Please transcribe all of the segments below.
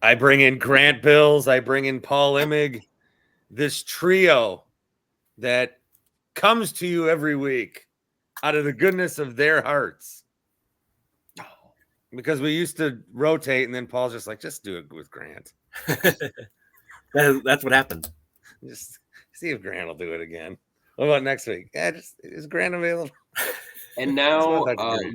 I bring in Grant Bills. I bring in Paul Imig. This trio that comes to you every week out of the goodness of their hearts. Because we used to rotate, and then Paul's just like, just do it with Grant. That's what happened. Just see if Grant will do it again. What about next week? Yeah, is Grant available? And now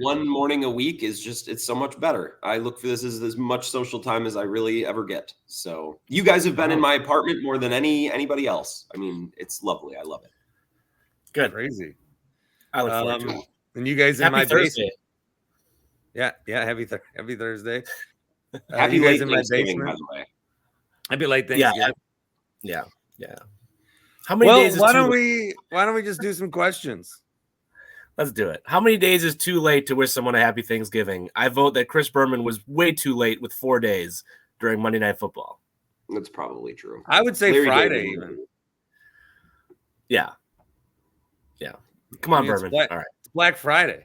one morning a week is it's so much better. I look for this as much social time as I really ever get. So you guys have been in my apartment more than anybody else. I mean, it's lovely. I love it. Good. Crazy. I look forward to it. And you guys in Happy my Thursday. basement. Yeah. Happy Thursday. Happy you guys late in my Thanksgiving, by basement. the way. Happy late Thanksgiving. Yeah. How many days is why don't we just do some questions? Let's do it. How many days is too late to wish someone a happy Thanksgiving? I vote that Chris Berman was way too late with 4 days during Monday Night Football. That's probably true. I would say Larry Friday David. even. Yeah. Come on, Berman. All right. It's Black Friday.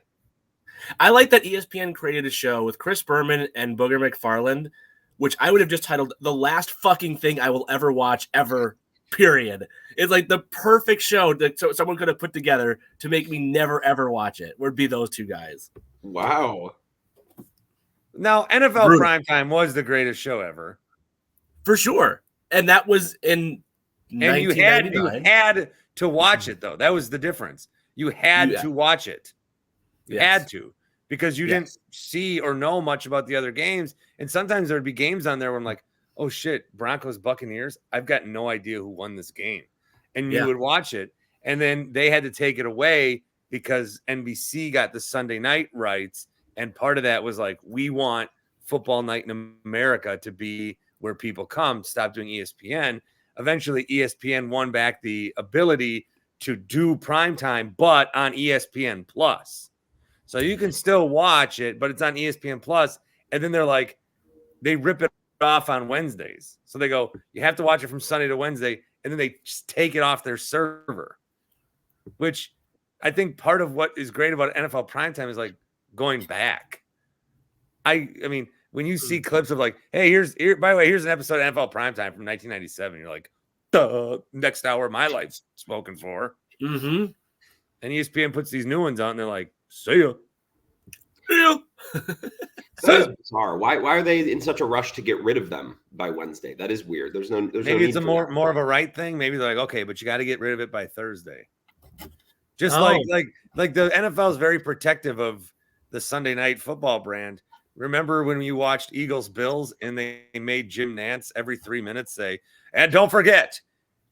I like that ESPN created a show with Chris Berman and Booger McFarland, which I would have just titled The Last Fucking Thing I Will Ever Watch Ever, period. It's like the perfect show that someone could have put together to make me never, ever watch it. Would be those two guys. Wow. Now, NFL Primetime was the greatest show ever. For sure. And that was in 1999. You had to watch it, though. That was the difference. You had to watch it. You had to, because you didn't see or know much about the other games. And sometimes there'd be games on there where I'm like, oh shit, Broncos Buccaneers. I've got no idea who won this game. And you would watch it. And then they had to take it away because NBC got the Sunday night rights. And part of that was like, we want Football Night in America to be where people come. Stop doing ESPN. Eventually, ESPN won back the ability to do primetime, but on ESPN Plus. So you can still watch it, but it's on ESPN Plus. And then they're like, they rip it off on Wednesdays. So they go, you have to watch it from Sunday to Wednesday. And then they just take it off their server, which I think part of what is great about NFL primetime is like going back. I mean, when you see clips of like, hey, by the way, here's an episode of NFL primetime from 1997. You're like, duh, next hour of my life's spoken for. Mm-hmm. And ESPN puts these new ones out, and they're like, see ya. That is bizarre. Why are they in such a rush to get rid of them by Wednesday? That is weird. Maybe it's a more of a right thing. Maybe they're like, okay, but you got to get rid of it by Thursday. Just like the NFL is very protective of the Sunday Night Football brand. Remember when you watched Eagles Bills and they made Jim Nantz every 3 minutes say, and don't forget,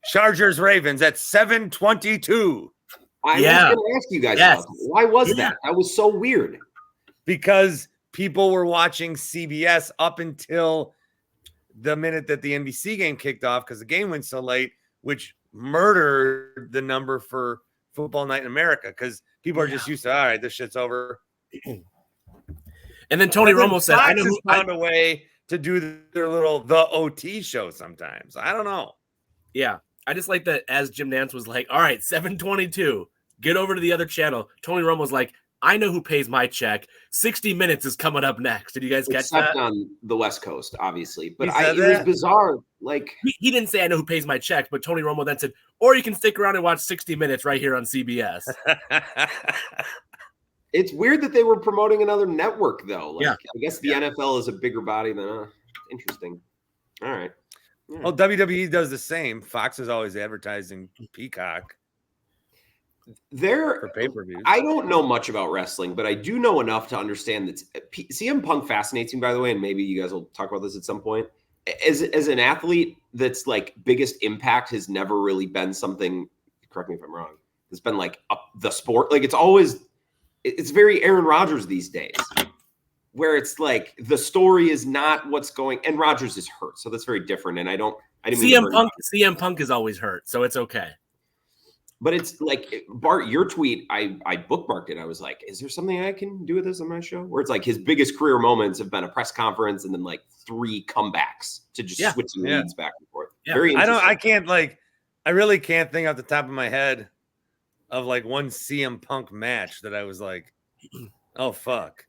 Chargers Ravens at 7:22. I was going to ask you guys about that. Why was that? That was so weird. Because people were watching CBS up until the minute that the NBC game kicked off because the game went so late, which murdered the number for Football Night in America because people are just used to, all right, this shit's over. And then Tony Romo said, I know who found a way to do their little The OT show sometimes. I don't know. Yeah. I just like that as Jim Nantz was like, all right, 7:22, get over to the other channel. Tony Romo was like, I know who pays my check. 60 Minutes is coming up next. Did you guys catch that? Except on the West Coast, obviously. But it was bizarre. Like he didn't say I know who pays my check, but Tony Romo then said, or you can stick around and watch 60 Minutes right here on CBS. It's weird that they were promoting another network, though. Like, I guess the NFL is a bigger body than interesting. All right. Yeah. Well, WWE does the same. Fox is always advertising Peacock. For pay-per-views. I don't know much about wrestling, but I do know enough to understand that CM Punk fascinates me, by the way, and maybe you guys will talk about this at some point. As an athlete, that's like biggest impact has never really been something, correct me if I'm wrong, it's been like the sport. Like it's very Aaron Rodgers these days, where it's like the story is not what's going, and Rodgers is hurt. So that's very different. And I didn't CM Punk is always hurt. So it's okay. But it's like, Bart, your tweet, I bookmarked it. I was like, is there something I can do with this on my show? Where it's like his biggest career moments have been a press conference and then like 3 comebacks to just switching leads back and forth. Yeah. Very interesting. I really can't think off the top of my head of like one CM Punk match that I was like, oh, fuck.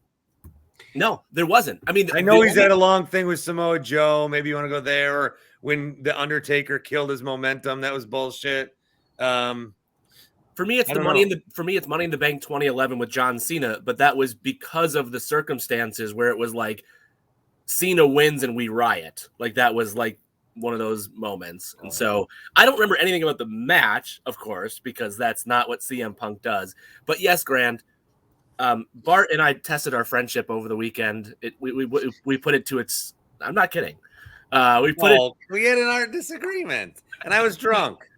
No, there wasn't. I mean, I know he's had a long thing with Samoa Joe. Maybe you want to go there, or when the Undertaker killed his momentum, that was bullshit. For me, it's Money in the Bank 2011 with John Cena, but that was because of the circumstances where it was like Cena wins and we riot. Like that was like one of those moments. And so I don't remember anything about the match, of course, because that's not what CM Punk does. But yes, Grant, Bart and I tested our friendship over the weekend. We put it to its. I'm not kidding. We had an art disagreement, and I was drunk.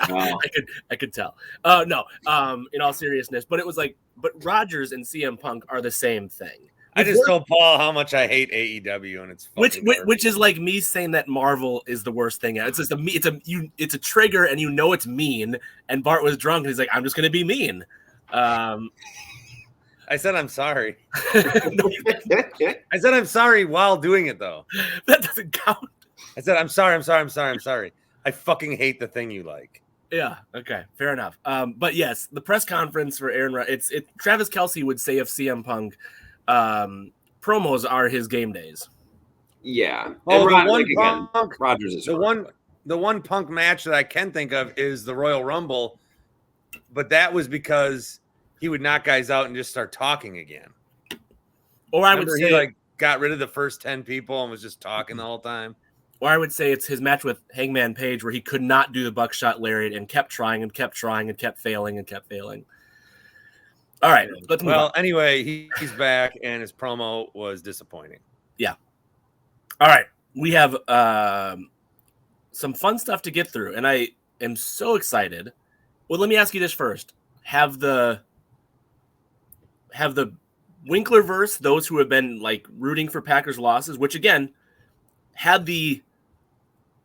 Wow. I could tell. No. In all seriousness, but it was like, but Rogers and CM Punk are the same thing. I just told Paul how much I hate AEW, and it's which is like me saying that Marvel is the worst thing. It's just it's a trigger, and you know it's mean. And Bart was drunk, and he's like, "I'm just going to be mean." I said I'm sorry. I said I'm sorry while doing it, though. That doesn't count. I said I'm sorry. I fucking hate the thing you like. Yeah. Okay. Fair enough. But yes, the press conference for Aaron Rodgers. Travis Kelce would say of CM Punk, promos are his game days. Yeah. Oh, Rogers is the one Punk match that I can think of is the Royal Rumble, but that was because he would knock guys out and just start talking again. Or I would say he like got rid of the first 10 people and was just talking the whole time. Or I would say it's his match with Hangman Page where he could not do the buckshot lariat and kept trying and kept failing. All right, let's move on. Anyway, he's back and his promo was disappointing. Yeah. All right, we have some fun stuff to get through, and I am so excited. Well, let me ask you this first: Have the Winklerverse, those who have been like rooting for Packers losses, which again, had the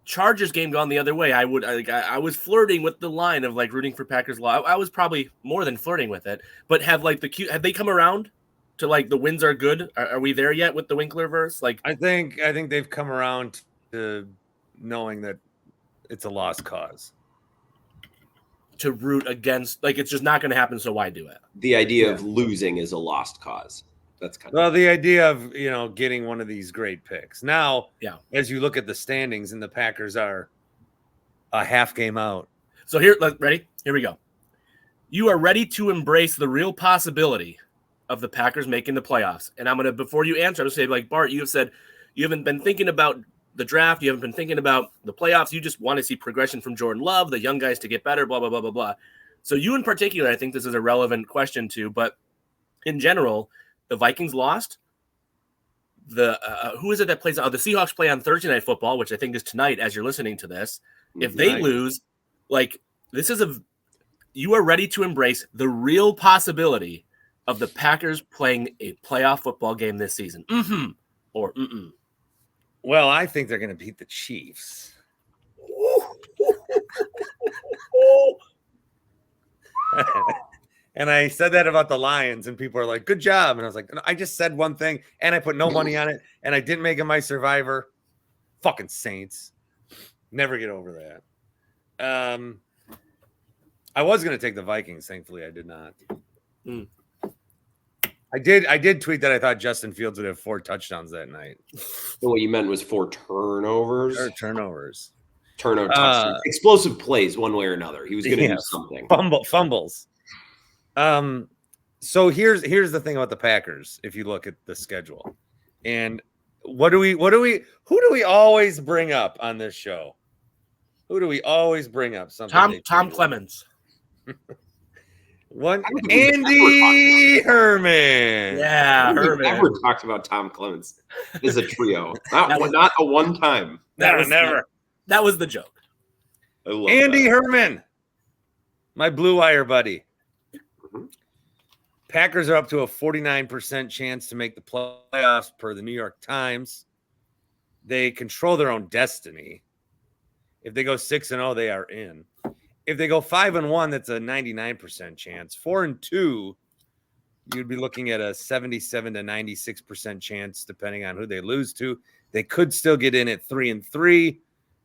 Chargers game gone the other way, I was flirting with the line of like rooting for Packers loss. I was probably more than flirting with it, but have they come around to like the wins are good? Are we there yet with the Winklerverse? Like, I think they've come around to knowing that it's a lost cause. To root against, like, it's just not going to happen. So why do it? The idea of losing is a lost cause. That's the idea of, getting one of these great picks. Now, as you look at the standings and the Packers are a half game out. So ready? Here we go. You are ready to embrace the real possibility of the Packers making the playoffs. And I'm going to, before you answer, I'm going to say, like, Bart, you have said you haven't been thinking about the draft. You haven't been thinking about the playoffs. You just want to see progression from Jordan Love, the young guys to get better, blah, blah, blah, blah, blah. So you in particular, I think this is a relevant question too, but in general, the Vikings lost. Who is it that plays? The Seahawks play on Thursday Night Football, which I think is tonight as you're listening to this. If they lose, like, you are ready to embrace the real possibility of the Packers playing a playoff football game this season. Mm-hmm. Or mm-mm. Well, I think they're going to beat the Chiefs. And I said that about the Lions, and people are like, good job. And I was like, I just said one thing, and I put no money on it, and I didn't make it my survivor. Fucking Saints. Never get over that. I was going to take the Vikings. Thankfully, I did not. I did tweet that I thought Justin Fields would have 4 touchdowns that night. So what you meant was 4 turnovers? Or turnovers. Turnover touchdowns. Explosive plays one way or another. He was going to do something. Fumbles. So here's the thing about the Packers. If you look at the schedule, and who do we always bring up on this show? Who do we always bring up? Tom Clements. Andy Herman. Yeah, Herman. Never talked about Tom Clements as a trio. Not a one time. Never. That was the joke. I love Andy Herman, my Blue Wire buddy. Mm-hmm. Packers are up to a 49% chance to make the playoffs per the New York Times. They control their own destiny. If they go 6-0, they are in. If they go 5-1, that's a 99% chance. 4-2, you'd be looking at a 77 to 96% chance, depending on who they lose to. They could still get in at 3-3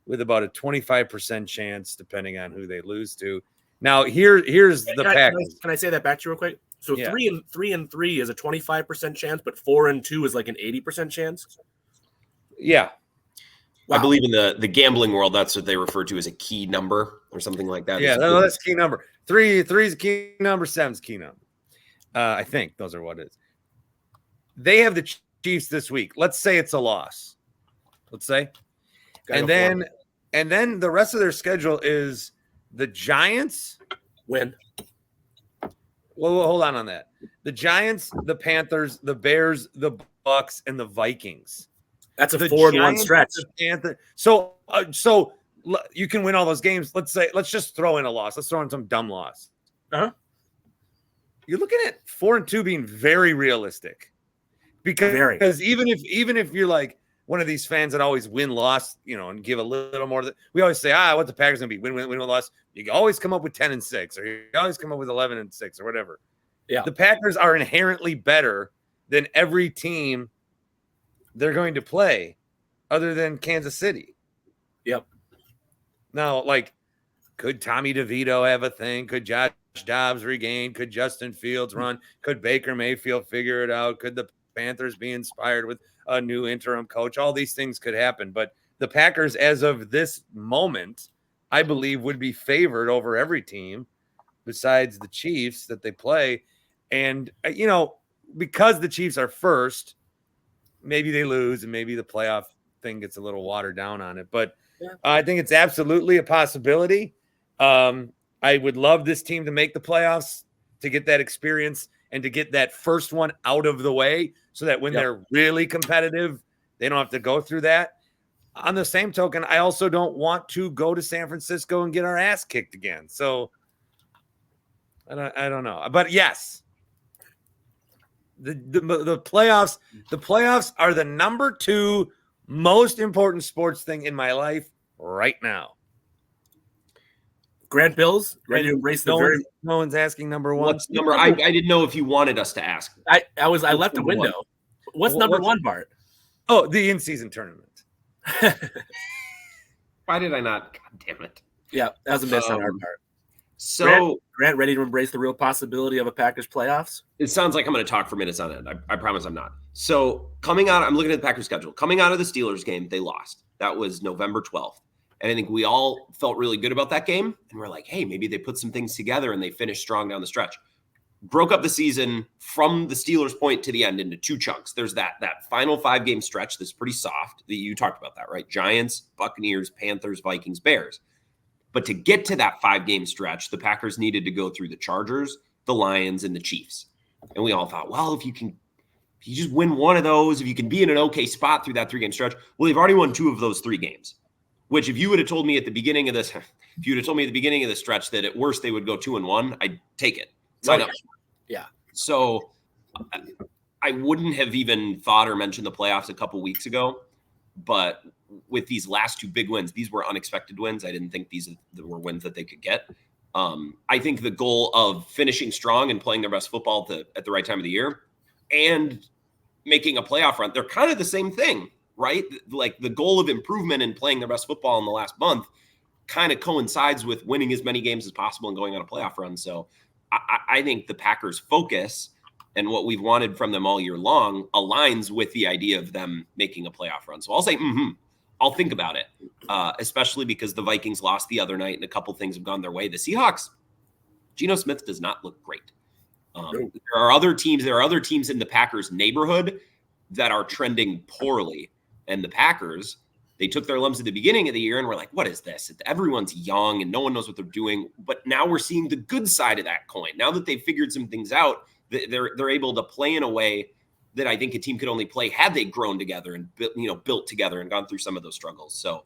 with about a 25% chance, depending on who they lose to. Now, here's the Packers. Can I say that back to you real quick? So 3-3 is a 25% chance, but 4-2 is like an 80% chance. Yeah. Wow. I believe in the gambling world, that's what they refer to as a key number or something like that. Yeah, that's key number. 3 is a key number, 7 is key number. I think those are what it is. They have the Chiefs this week. Let's say it's a loss. Let's say. And then the rest of their schedule is the Giants. Win. Well, hold on that. The Giants, the Panthers, the Bears, the Bucks, and the Vikings. That's a 4-1 stretch. So you can win all those games. Let's just throw in a loss. Let's throw in some dumb loss. Uh-huh. You're looking at 4-2 being very realistic, because even if you're like one of these fans that always win-loss, and give a little more. We always say, what the Packers gonna be win loss. You always come up with 10-6, or you always come up with 11-6, or whatever. Yeah, the Packers are inherently better than every team they're going to play, other than Kansas City. Yep. Now, could Tommy DeVito have a thing? Could Josh Dobbs regain? Could Justin Fields run? Could Baker Mayfield figure it out? Could the Panthers be inspired with a new interim coach? All these things could happen. But the Packers, as of this moment, I believe would be favored over every team besides the Chiefs that they play. And, because the Chiefs are first, maybe they lose and maybe the playoff thing gets a little watered down on it. But I think it's absolutely a possibility. I would love this team to make the playoffs, to get that experience and to get that first one out of the way so that when they're really competitive, they don't have to go through that. On the same token, I also don't want to go to San Francisco and get our ass kicked again. So I don't know. But yes, the playoffs are the number 2 most important sports thing in my life right now. Grant Bills ready to embrace the no one's asking number 1. What's number? I didn't know if you wanted us to ask. I left a window. What's number 1, Bart? Oh, the in-season tournament. Why did I not? God damn it! Yeah, that was a miss on our part. So Grant, ready to embrace the real possibility of a Packers playoffs? It sounds like I'm going to talk for minutes on end. I promise I'm not. So I'm looking at the Packers schedule. Coming out of the Steelers game, they lost. That was November 12th. And I think we all felt really good about that game. And we're like, hey, maybe they put some things together and they finished strong down the stretch. Broke up the season from the Steelers' point to the end into 2 chunks. There's that final 5-game stretch that's pretty soft. You talked about that, right? Giants, Buccaneers, Panthers, Vikings, Bears. But to get to that 5-game stretch, the Packers needed to go through the Chargers, the Lions, and the Chiefs. And we all thought, well, if you just win one of those, if you can be in an okay spot through that 3-game stretch, well, they've already won 2 of those 3 games. Which, if you would have told me at the beginning of this, stretch that at worst they would go 2-1, I'd take it. Sign up. Yeah. So I wouldn't have even thought or mentioned the playoffs a couple weeks ago, but with these last 2 big wins, these were unexpected wins. I didn't think these were wins that they could get. I think the goal of finishing strong and playing their best football at the right time of the year and making a playoff run, they're kind of the same thing, right? Like the goal of improvement and playing their best football in the last month kind of coincides with winning as many games as possible and going on a playoff run. So I think the Packers' focus and what we've wanted from them all year long aligns with the idea of them making a playoff run. So I'll say, I'll think about it, especially because the Vikings lost the other night and a couple things have gone their way. The Seahawks, Geno Smith does not look great. There are other teams in the Packers neighborhood that are trending poorly. And the Packers, they took their lumps at the beginning of the year and were like, what is this? Everyone's young and no one knows what they're doing. But now we're seeing the good side of that coin. Now that they've figured some things out, they're able to play in a way that I think a team could only play had they grown together and built together and gone through some of those struggles. So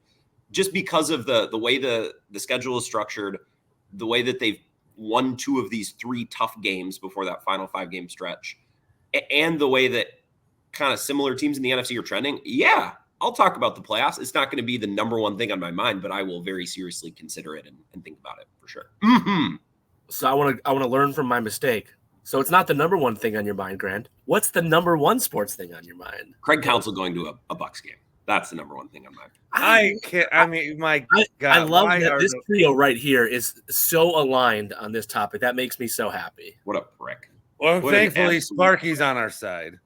just because of the way the schedule is structured, the way that they've won 2 of these 3 tough games before that final 5-game stretch, and the way that kind of similar teams in the NFC are trending, I'll talk about the playoffs. It's not going to be the number 1 thing on my mind, but I will very seriously consider it and think about it for sure. Mm-hmm. So I want to learn from my mistake. So it's not the number 1 thing on your mind, Grant. What's the number 1 sports thing on your mind? Craig Counsell going to a Bucks game. That's the number 1 thing on my mind. I love that this trio right here is so aligned on this topic. That makes me so happy. What a prick. Well, thankfully, Sparky's on our side.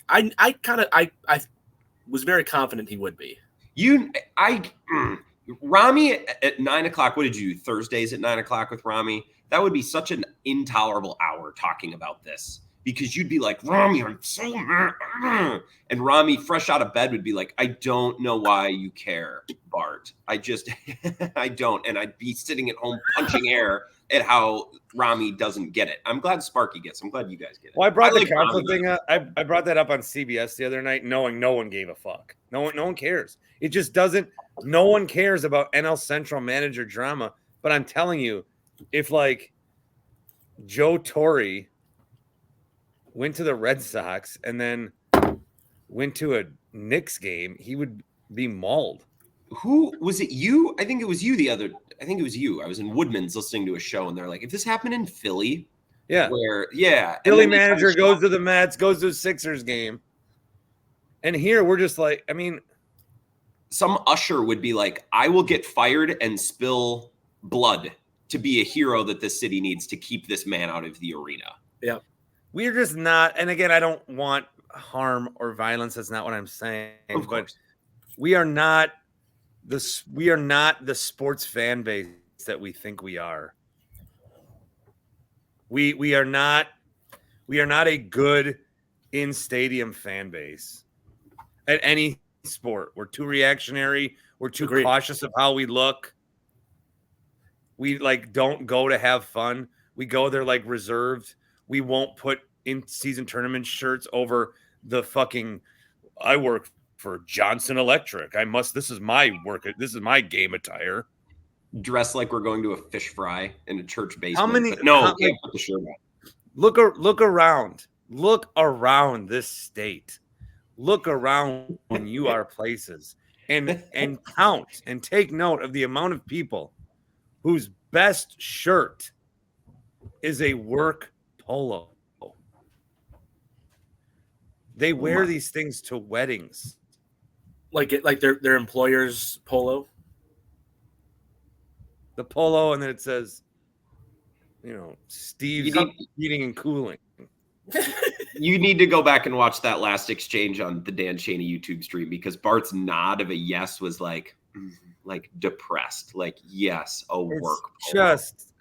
I was very confident he would be. Rami at 9 o'clock. What did you do? Thursdays at 9 o'clock with Rami? That would be such an intolerable hour talking about this, because you'd be like, Rami, I'm so mad. And Rami, fresh out of bed, would be like, I don't know why you care, Bart. I don't. And I'd be sitting at home punching air at how Rami doesn't get it. I'm glad Sparky gets it. I'm glad you guys get it. Well, I brought the council thing up. I brought that up on CBS the other night, knowing no one gave a fuck. No one cares. It just doesn't. No one cares about NL Central manager drama. But I'm telling you, if like Joe Torre went to the Red Sox and then went to a Knicks game, he would be mauled. Who was it? You? I think it was you I think it was you. I was in Woodman's listening to a show, and they're like, if this happened in Philly, Philly manager goes to the Mets, goes to a Sixers game. And here we're just like, I mean, some usher would be like, I will get fired and spill blood to be a hero that this city needs to keep this man out of the arena. Yeah. We're just not, and again, I don't want harm or violence. That's not what I'm saying. Of course. But we are not the sports fan base that we think we are. We are not a good in-stadium fan base at any sport. We're too reactionary. We're too cautious of how we look. We don't go to have fun. We go there reserved. We won't put in-season tournament shirts over the fucking, I work for Johnson Electric. This is my work. This is my game attire. Dress like we're going to a fish fry in a church basement. Can't put the shirt on. Look around. Look around this state. Look around when you are places and count and take note of the amount of people whose best shirt is a work polo. They wear these things to weddings. Like their employer's polo? The polo, and then it says, Steve's Heating and Cooling. You need to go back and watch that last exchange on the Dan Schani YouTube stream, because Bart's nod of a yes was like depressed. Yes, work polo. Just,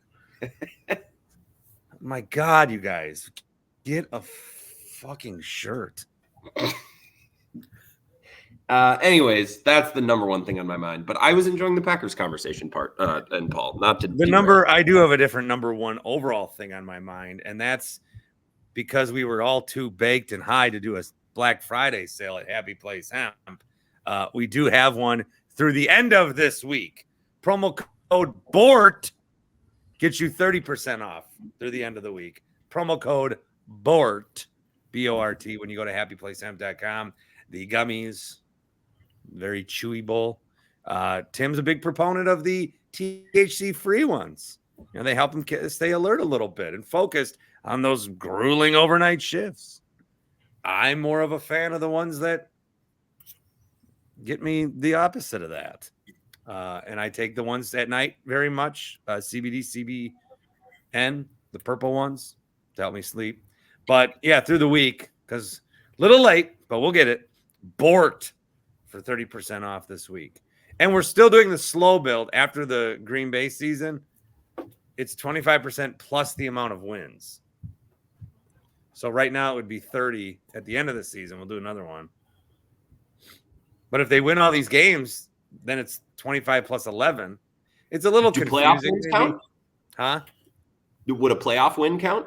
my God, you guys, get a fucking shirt. Anyways, that's the number one thing on my mind. But I was enjoying the Packers conversation part, and Paul, not to I do have a different number one overall thing on my mind, and that's because we were all too baked and high to do a Black Friday sale at Happy Place Hemp. We do have one through the end of this week. Promo code BORT gets you 30% off through the end of the week. Promo code BORT, B-O-R-T, when you go to happyplacehemp.com. The gummies, very chewy bowl. Tim's a big proponent of the THC-free ones. They help him stay alert a little bit and focused on those grueling overnight shifts. I'm more of a fan of the ones that get me the opposite of that. And I take the ones at night very much, CBD, CBN, the purple ones to help me sleep. But yeah, through the week, because a little late, but we'll get it. BORT for 30% off this week. And we're still doing the slow build after the Green Bay season. It's 25% plus the amount of wins. So right now it would be 30 at the end of the season. We'll do another one. But if they win all these games, then it's 25 plus 11. It's a little confusing. Playoff wins count? Huh? Would a playoff win count?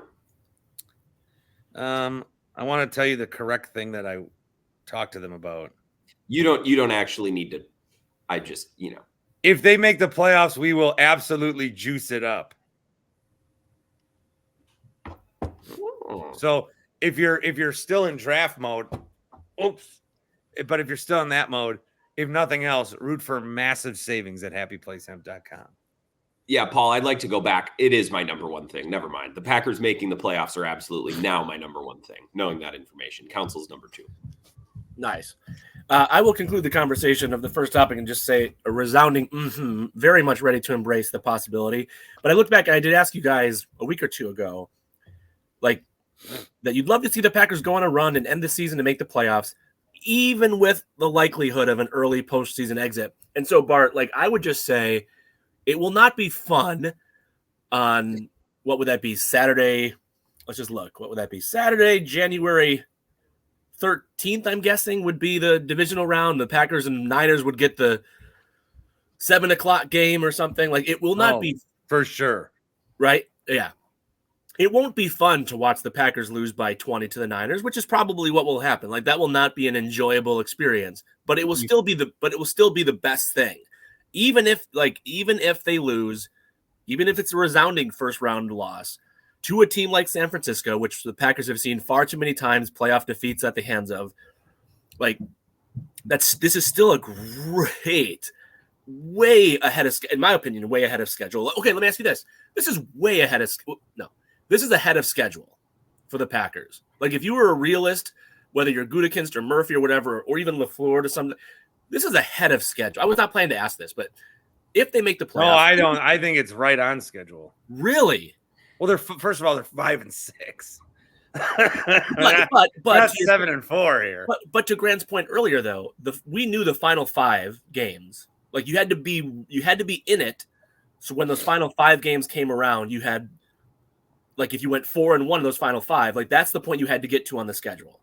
I want to tell you the correct thing that I talked to them about. You don't actually need to. I just, If they make the playoffs, we will absolutely juice it up. So if you're still in draft mode, but if you're still in that mode, if nothing else, root for massive savings at happyplacehemp.com. Yeah, Paul, I'd like to go back. It is my number one thing. Never mind. The Packers making the playoffs are absolutely now my number one thing. Knowing that information. Council's number two. Nice. I will conclude the conversation of the first topic and just say a resounding very much ready to embrace the possibility. But I looked back and I did ask you guys a week or two ago, that you'd love to see the Packers go on a run and end the season to make the playoffs, even with the likelihood of an early postseason exit. And so, Bart, like, I would just say it will not be fun on, what would that be, Saturday? Let's just look. What would that be? Saturday, January 13th, I'm guessing, would be the divisional round. The Packers and Niners would get the 7 o'clock game or something. Like, it will not be. For sure. Right? Yeah. It won't be fun to watch the Packers lose by 20 to the Niners, which is probably what will happen. Like, that will not be an enjoyable experience, but it will still be the best thing. Even if they lose, even if it's a resounding first round loss to a team like San Francisco, which the Packers have seen far too many times playoff defeats at the hands of, like, this is still a great, way ahead of, in my opinion, way ahead of schedule. Okay, let me ask you this. This is way ahead of This is ahead of schedule for the Packers. Like, if you were a realist, whether you're Gutekunst or Murphy or whatever, or even LaFleur to some, this is ahead of schedule. I was not planning to ask this, but if they make the playoffs, no, I don't. I think it's right on schedule. Really? Well, first of all, they're 5-6. but not 7-4 here. But to Grant's point earlier, though, we knew the final 5 games. Like, you had to be in it. So when those final 5 games came around, you had, like, if you went 4-1 in those final 5, like, that's the point you had to get to on the schedule.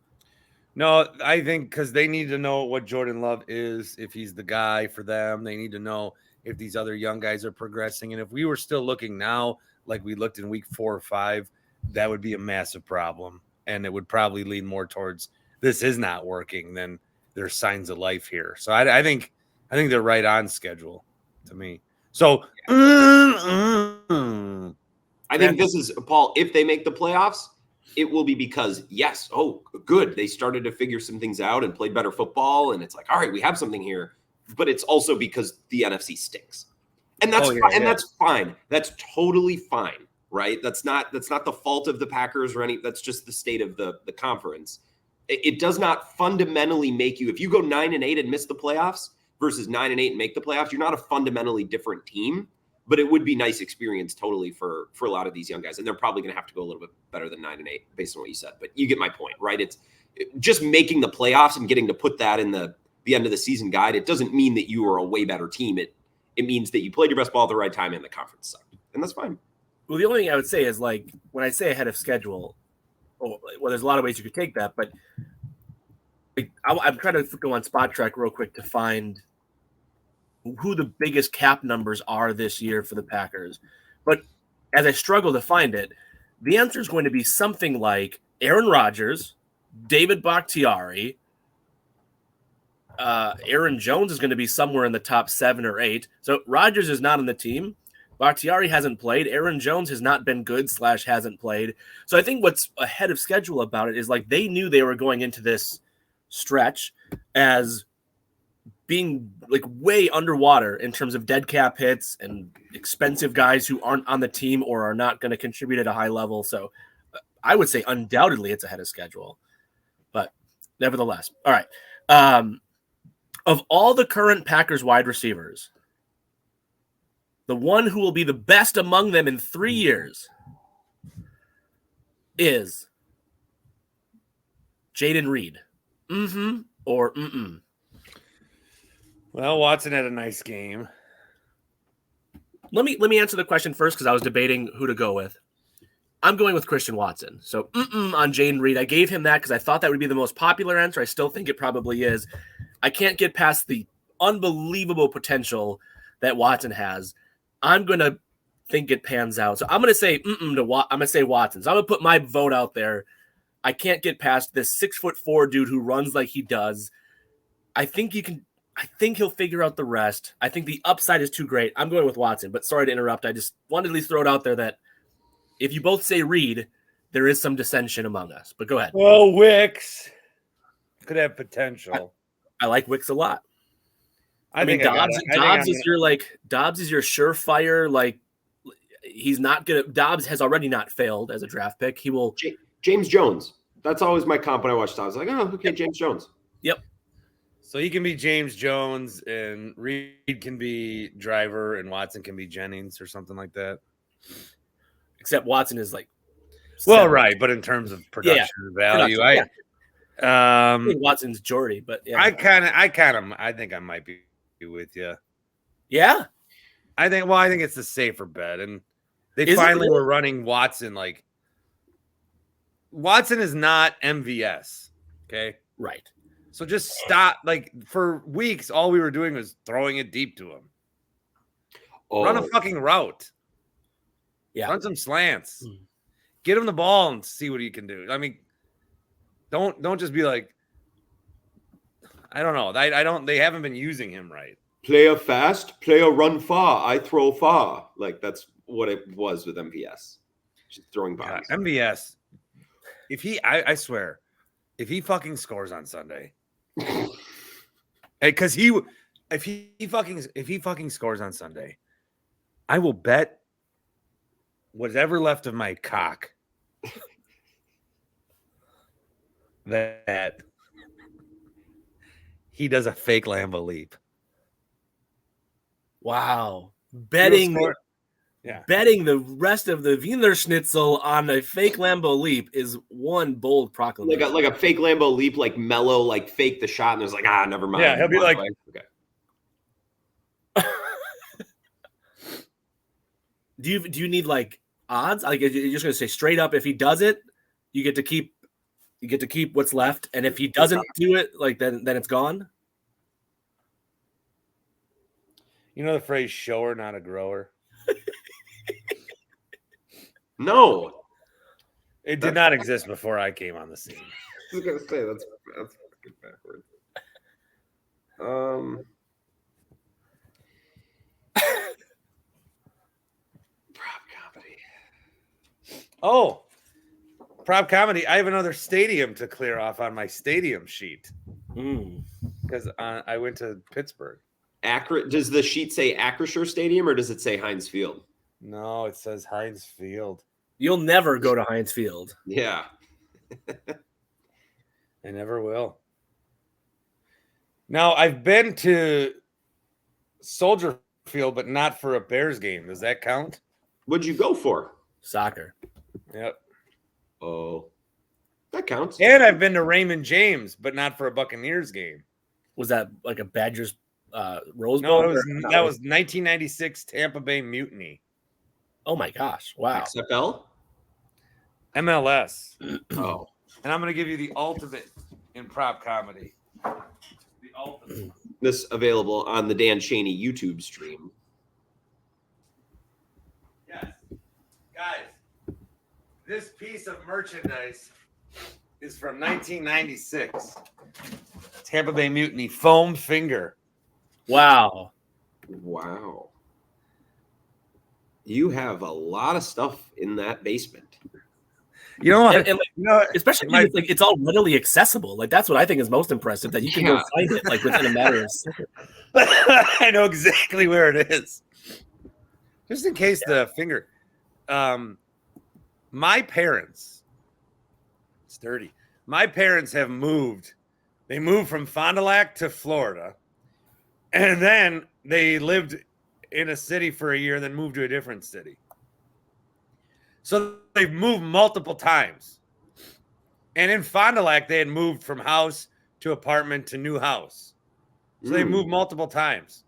No, I think because they need to know what Jordan Love is, if he's the guy for them. They need to know if these other young guys are progressing. And if we were still looking now, like we looked in week 4 or 5, that would be a massive problem. And it would probably lean more towards this is not working than there's signs of life here. So I think they're right on schedule to me. So I think this is, Paul, if they make the playoffs, it will be because, yes, oh, good, they started to figure some things out and played better football, and it's like, all right, we have something here. But it's also because the NFC stinks. And that's that's fine. That's totally fine, right? That's not the fault of the Packers or that's just the state of the conference. It does not fundamentally make you, if you go 9-8 and miss the playoffs versus 9-8 and make the playoffs, you're not a fundamentally different team. But it would be nice experience totally for a lot of these young guys. And they're probably going to have to go a little bit better than 9-8 based on what you said. But you get my point, right? It's just making the playoffs and getting to put that in the end of the season guide. It doesn't mean that you are a way better team. It means that you played your best ball at the right time and the conference sucked. And that's fine. Well, the only thing I would say is, like, when I say ahead of schedule, well, there's a lot of ways you could take that. But like, I'm trying to go on Spot Track real quick to find who the biggest cap numbers are this year for the Packers. But as I struggle to find it, the answer is going to be something like Aaron Rodgers, David Bakhtiari, Aaron Jones is going to be somewhere in the top 7 or 8. So Rodgers is not on the team. Bakhtiari hasn't played. Aaron Jones has not been good / hasn't played. So I think what's ahead of schedule about it is, like, they knew they were going into this stretch as being, like, way underwater in terms of dead cap hits and expensive guys who aren't on the team or are not going to contribute at a high level. So I would say undoubtedly it's ahead of schedule, but nevertheless. All right. Of all the current Packers wide receivers, the one who will be the best among them in 3 years is Jaden Reed. Mm-hmm or mm-mm. Well, Watson had a nice game. Let me answer the question first, because I was debating who to go with. I'm going with Christian Watson. So on Jaden Reed. I gave him that because I thought that would be the most popular answer. I still think it probably is. I can't get past the unbelievable potential that Watson has. I'm going to think it pans out. So I'm going to say I'm going to say Watson. So I'm going to put my vote out there. I can't get past this 6'4" dude who runs like he does. I think he'll figure out the rest. I think the upside is too great. I'm going with Watson, but sorry to interrupt. I just wanted to at least throw it out there that if you both say Reed, there is some dissension among us. But go ahead. Well, Wicks could have potential. I like Wicks a lot. I mean, Dobbs is your surefire. Like, he's not gonna. Dobbs has already not failed as a draft pick. He will. James Jones. That's always my comp when I watch Dobbs. Like, oh, okay, James Jones. Yep. So he can be James Jones, and Reed can be Driver, and Watson can be Jennings or something like that. Except Watson is like Well, right, but in terms of production value, I think Watson's Jordy, but yeah, I think I might be with you. Yeah, I think it's the safer bet, and they finally were running Watson. Like, Watson is not MVS, okay? Right. So just stop. Like, for weeks, all we were doing was throwing it deep to him. Run a fucking route. Yeah. Run some slants. Get him the ball and see what he can do. I mean, don't just be like, I don't know. They haven't been using him right. Player fast, player run far. I throw far. Like, that's what it was with MVS. Just throwing bodies. MVS. I swear, if he fucking scores on Sunday, because if he fucking scores on Sunday, I will bet whatever left of my cock that he does a fake Lambo leap. Wow. Betting the rest of the Wiener Schnitzel on a fake Lambo leap is one bold proclamation. Like a fake Lambo leap, like Mello, like fake the shot, and there's like, never mind. Yeah, he'll be like, okay. Do you need like odds? Like, you're just gonna say straight up, if he does it, you get to keep what's left, and if he doesn't do it, like then it's gone. You know the phrase "shower, not a grower." No, it did not exist before I came on the scene. I was gonna say that's good backwards. Prop comedy. Oh, prop comedy. I have another stadium to clear off on my stadium sheet because I went to Pittsburgh. Does the sheet say Acrisure Stadium or does it say Heinz Field? No, it says Heinz Field. You'll never go to Heinz Field. Yeah. I never will. Now, I've been to Soldier Field, but not for a Bears game. Does that count? What'd you go for? Soccer. Yep. Oh, that counts. And I've been to Raymond James, but not for a Buccaneers game. Was that like a Badgers Rose Bowl? No, that was 1996 Tampa Bay Mutiny. Oh my gosh! Wow. XFL? MLS. Oh. And I'm going to give you the ultimate in prop comedy. The ultimate. This available on the Dan Schani YouTube stream. Yes. Guys, this piece of merchandise is from 1996. Tampa Bay Mutiny foam finger. Wow. You have a lot of stuff in that basement. You know what? Especially like it's all readily accessible. Like, that's what I think is most impressive, that you can go find it like within a matter of seconds. I know exactly where it is. Just in case the finger. My parents, it's dirty. My parents have moved. They moved from Fond du Lac to Florida. And then they lived in a city for a year, then moved to a different city. So they've moved multiple times. And in Fond du Lac, they had moved from house to apartment to new house. So they moved multiple times.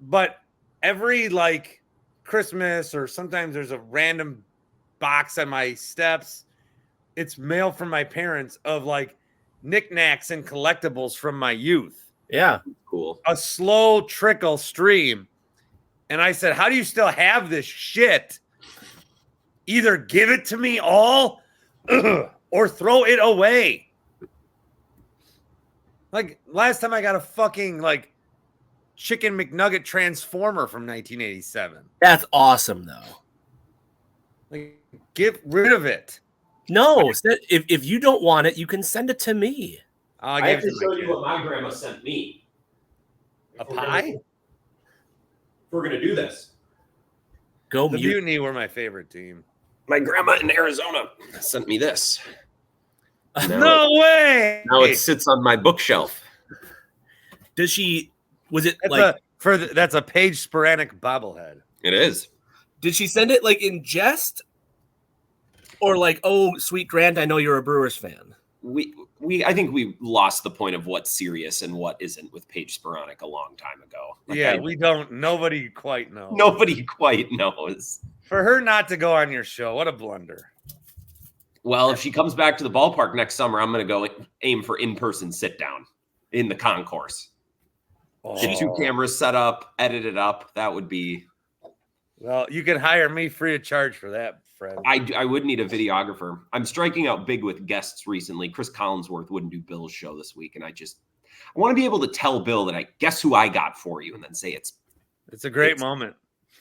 But every like Christmas, or sometimes there's a random box on my steps, it's mail from my parents of like knickknacks and collectibles from my youth. Yeah. Cool. A slow trickle stream. And I said, how do you still have this shit? Either give it to me all or throw it away. Like, last time I got a fucking like Chicken McNugget Transformer from 1987. That's awesome, though. Like, get rid of it. No, if you don't want it, you can send it to me. I have to show you what my grandma sent me. A pie? If we're going to do this. The Mutiny were my favorite team. My grandma in Arizona sent me this. No way! Now it sits on my bookshelf. Does she? Was it that's a Paige Sporanic bobblehead? It is. Did she send it like in jest? Or like, oh, sweet Grant, I know you're a Brewers fan. I think we lost the point of what's serious and what isn't with Paige Sporonic a long time ago. Nobody quite knows. Nobody quite knows. For her not to go on your show, what a blunder. Well, if she comes back to the ballpark next summer, I'm going to go aim for in-person sit-down in the concourse. Get 2 cameras set up, edit it up. That would be... Well, you can hire me free of charge for that, Fred. I would need a videographer. I'm striking out big with guests recently. Chris Collinsworth wouldn't do Bill's show this week, and I want to be able to tell Bill that guess who I got for you, and then say it's a great moment.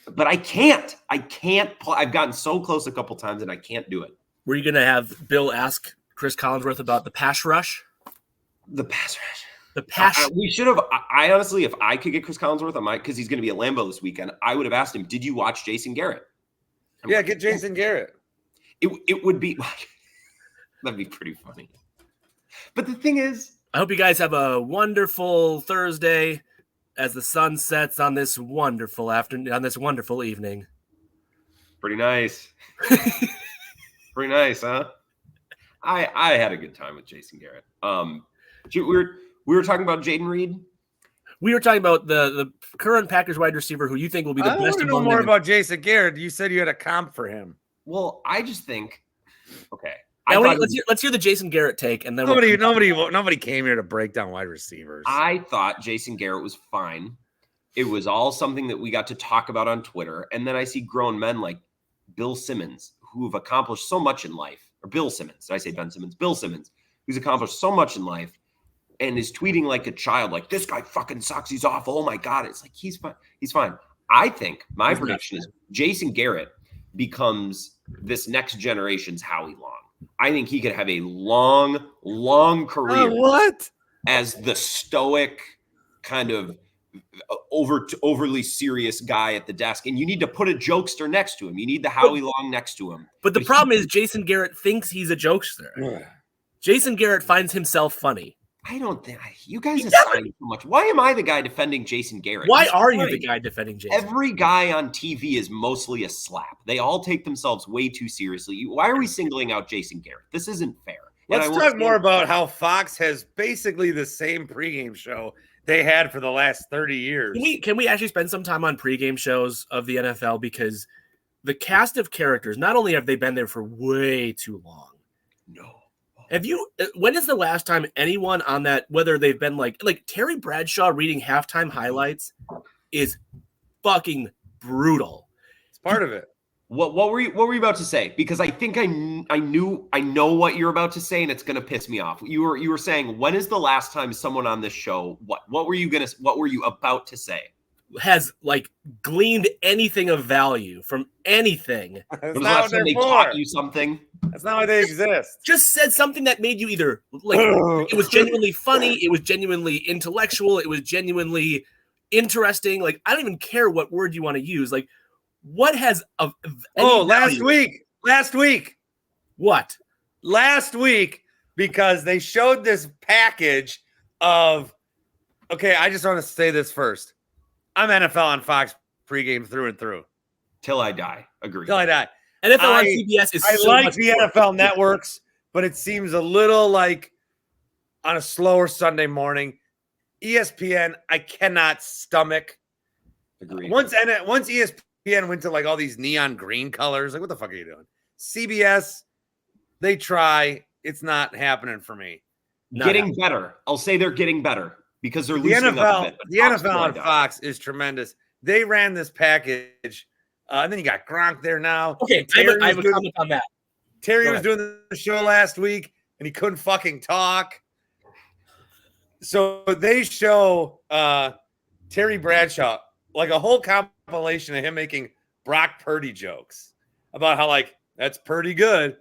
But I can't. I've gotten so close a couple times, and I can't do it. Were you going to have Bill ask Chris Collinsworth about the pass rush? The pass rush. The pass. We should have. I honestly, if I could get Chris Collinsworth, I might, because he's going to be at Lambeau this weekend. I would have asked him, "Did you watch Jason Garrett?" Get Jason Garrett. It would be that'd be pretty funny. But the thing is, I hope you guys have a wonderful Thursday as the sun sets on this wonderful afternoon, on this wonderful evening. Pretty nice. Pretty nice, huh? I had a good time with Jason Garrett. We were talking about Jaden Reed. We were talking about the current Packers wide receiver who you think will be the best. I want to know more about Jason Garrett. You said you had a comp for him. Well, I just think, okay. Let's hear the Jason Garrett take, and then nobody came here to break down wide receivers. I thought Jason Garrett was fine. It was all something that we got to talk about on Twitter, and then I see grown men like Bill Simmons who have accomplished so much in life, or Bill Simmons. Did I say Ben Simmons? Bill Simmons, who's accomplished so much in life, and is tweeting like a child, like, this guy fucking sucks. He's awful. Oh my God. It's like, he's fine. He's fine. I think my prediction is Jason Garrett becomes this next generation's Howie Long. I think he could have a long, long career as the stoic kind of overly serious guy at the desk. And you need to put a jokester next to him. You need the Howie Long next to him. But the problem is Jason Garrett thinks he's a jokester. Jason Garrett finds himself funny. I don't think you guys assign too much. Why am I the guy defending Jason Garrett? Why are you the guy defending Jason? Every guy on TV is mostly a slap. They all take themselves way too seriously. Why are we singling out Jason Garrett? This isn't fair. Let's talk more about how Fox has basically the same pregame show they had for the last 30 years. Can we actually spend some time on pregame shows of the NFL? Because the cast of characters, not only have they been there for way too long. No. When is the last time anyone on that, whether they've been like Terry Bradshaw reading halftime highlights is fucking brutal. It's part of it. What were you about to say? Because I think I know what you're about to say, and it's gonna piss me off. You were saying, when is the last time someone on this show, what were you about to say? Has like gleaned anything of value from anything. When was the last time they taught you something? That's not why they exist. Just said something that made you either like it was genuinely funny, it was genuinely intellectual, it was genuinely interesting. Like, I don't even care what word you want to use. Like, what has last week. What? Last week, because they showed this package of I just want to say this first. I'm NFL on Fox pregame through and through. Till I die. Agree. Till I die. NFL on CBS is so like much the more. NFL networks, but it seems a little like on a slower Sunday morning. ESPN, I cannot stomach. Agree. Once ESPN went to like all these neon green colors, like what the fuck are you doing? CBS, they try. It's not happening for me. Getting better. I'll say they're getting better because they're loosening up a bit. The NFL on Fox is tremendous. They ran this package. And then you got Gronk there now. Okay, I have a comment on that. Terry was doing the show last week, and he couldn't fucking talk. So they show Terry Bradshaw, like a whole compilation of him making Brock Purdy jokes about how, like, that's pretty good.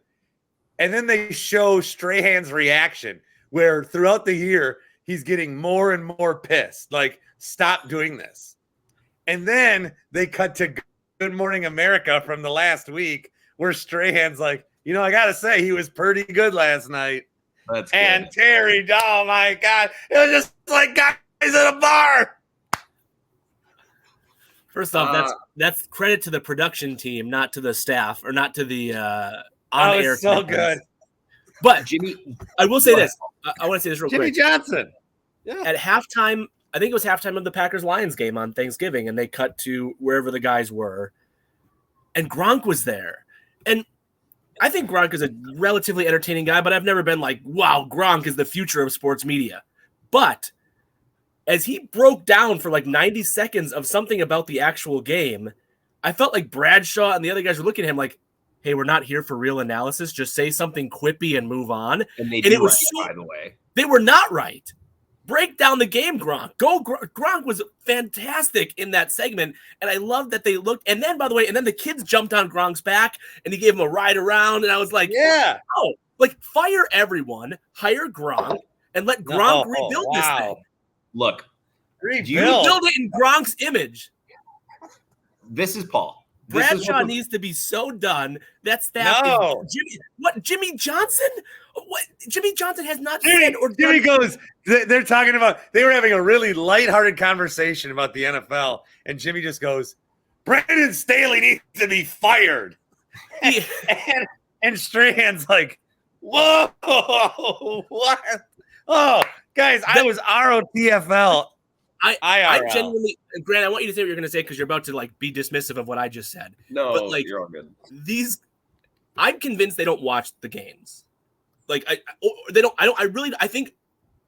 And then they show Strahan's reaction, where throughout the year, he's getting more and more pissed. Like, stop doing this. And then they cut to Good Morning America from the last week, where Strahan's like, I got to say, he was pretty good last night. That's good. And Terry, oh my God, it was just like guys at a bar. First off, that's credit to the production team, not to the staff or not to the on air. So good. But Jimmy, I will say this. I want to say this real quick. Jimmy Johnson. Yeah. At halftime, I think it was halftime of the Packers-Lions game on Thanksgiving, and they cut to wherever the guys were, and Gronk was there. And I think Gronk is a relatively entertaining guy, but I've never been like, wow, Gronk is the future of sports media. But as he broke down for like 90 seconds of something about the actual game, I felt like Bradshaw and the other guys were looking at him like, hey, we're not here for real analysis. Just say something quippy and move on. And it was by the way. They were not right. Break down the game, Gronk. Gronk was fantastic in that segment, and I love that they looked. And then, by the way, the kids jumped on Gronk's back, and he gave him a ride around, and I was like, yeah. Oh, like fire everyone, hire Gronk, and let Gronk rebuild this thing. Look, rebuild it in Gronk's image. This is Paul. Bradshaw needs to be so done. That staff. No. Jimmy Johnson? What? Jimmy Johnson has not said or Jimmy goes, they're talking about, they were having a really lighthearted conversation about the NFL, and Jimmy just goes, Brandon Staley needs to be fired. and Strahan's like, whoa, what? Oh, guys, I was ROTFL. I genuinely, Grant, I want you to say what you're going to say because you're about to like be dismissive of what I just said. No, but, like, you're all good. I'm convinced they don't watch the games. Like I think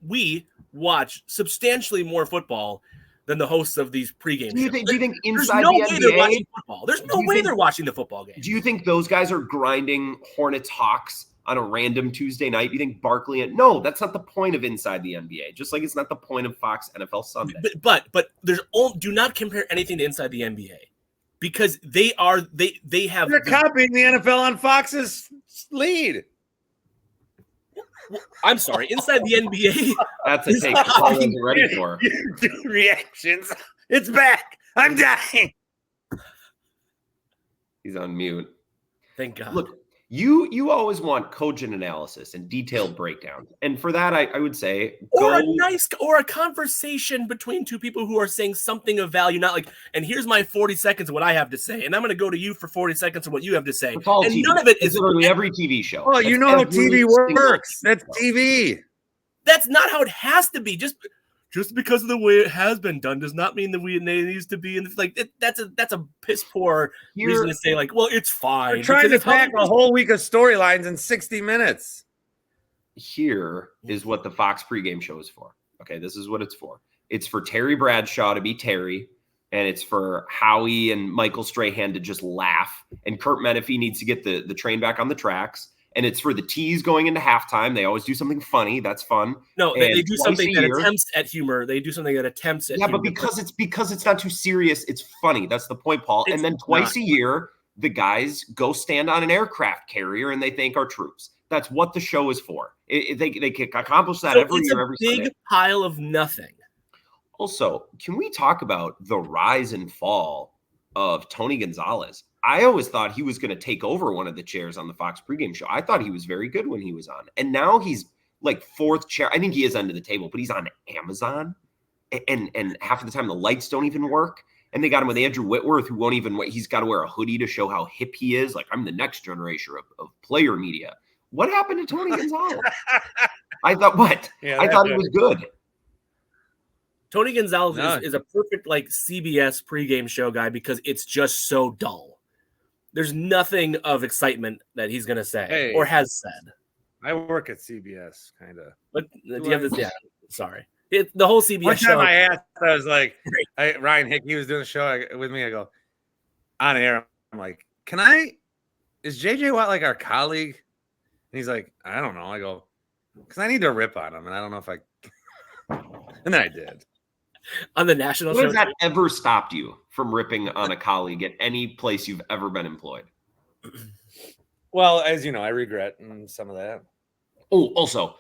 we watch substantially more football than the hosts of these pregame shows. Do you think inside the NBA, they're watching football? There's no way they're watching the football game. Do you think those guys are grinding Hornets Hawks on a random Tuesday night? You think Barkley no, that's not the point of Inside the NBA. Just like it's not the point of Fox NFL Sunday. But do not compare anything to Inside the NBA because they're copying the NFL on Fox's lead. I'm sorry, Inside the NBA. That's a take I wasn't ready for. Reactions. It's back. I'm dying. He's on mute. Thank God. Look, you always want cogent analysis and detailed breakdowns, and for that, I would say, or a conversation between two people who are saying something of value, not like, and here's my 40 seconds of what I have to say, and I'm going to go to you for 40 seconds of what you have to say. And TV. None of it is literally every TV show. Oh, you know how TV works. That's TV. That's not how it has to be. Just because of the way it has been done does not mean the way it needs to be. And it's like that's a piss poor reason to say like, well, it's fine. We're trying to pack a whole week of storylines in 60 minutes. Here is what the Fox pregame show is for. Okay, this is what it's for. It's for Terry Bradshaw to be Terry, and it's for Howie and Michael Strahan to just laugh, and Kurt Menefee needs to get the train back on the tracks. And it's for the tees going into halftime. They always do something funny. That's fun. No, they do something that attempts at humor. They do something that attempts at humor. But because it's not too serious, it's funny. That's the point, Paul. And then twice a year, the guys go stand on an aircraft carrier and they thank our troops. That's what the show is for. They can accomplish that every year, every Sunday. It's a big pile of nothing. Also, can we talk about the rise and fall of Tony Gonzalez? I always thought he was going to take over one of the chairs on the Fox pregame show. I thought he was very good when he was on. And now he's like fourth chair. I think he is under the table, but he's on Amazon. And half of the time the lights don't even work. And they got him with Andrew Whitworth, who won't even – he's got to wear a hoodie to show how hip he is. Like, I'm the next generation of player media. What happened to Tony Gonzalez? I thought what? Yeah, I thought he was good. Tony Gonzalez is a perfect like CBS pregame show guy because it's just so dull. There's nothing of excitement that he's going to say or has said. I work at CBS, kind of. But do you have this? Yeah, sorry. The whole CBS One show. time I asked, I was like, Ryan Hickey was doing the show with me. I go, on air, I'm like, is JJ Watt like our colleague? And he's like, I don't know. I go, because I need to rip on him, and I don't know if I and then I did. On the national show. Has that ever stopped you from ripping on a colleague at any place you've ever been employed? Well, as you know, I regret some of that. Oh, also,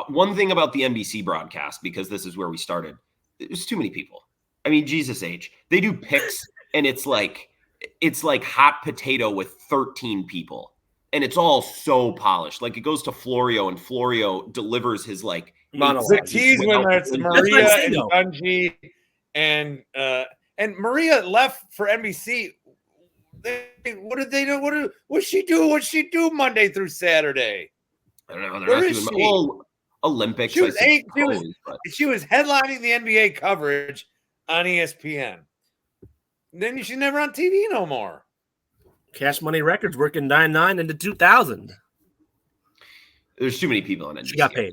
one thing about the NBC broadcast, because this is where we started, there's too many people. I mean, Jesus H. They do picks, and it's like hot potato with 13 people. And it's all so polished. Like, it goes to Florio, and Florio delivers his, like, monologue. The tease when it's Maria and Dungy, and Maria left for NBC What did they do? What'd she do? What'd she do Monday through Saturday? I don't know. They're Where not is doing she? well, Olympics. She was But she was headlining the NBA coverage on ESPN. Then she's never on TV no more. Cash Money Records working 99 into 2000. There's too many people on it. She got paid.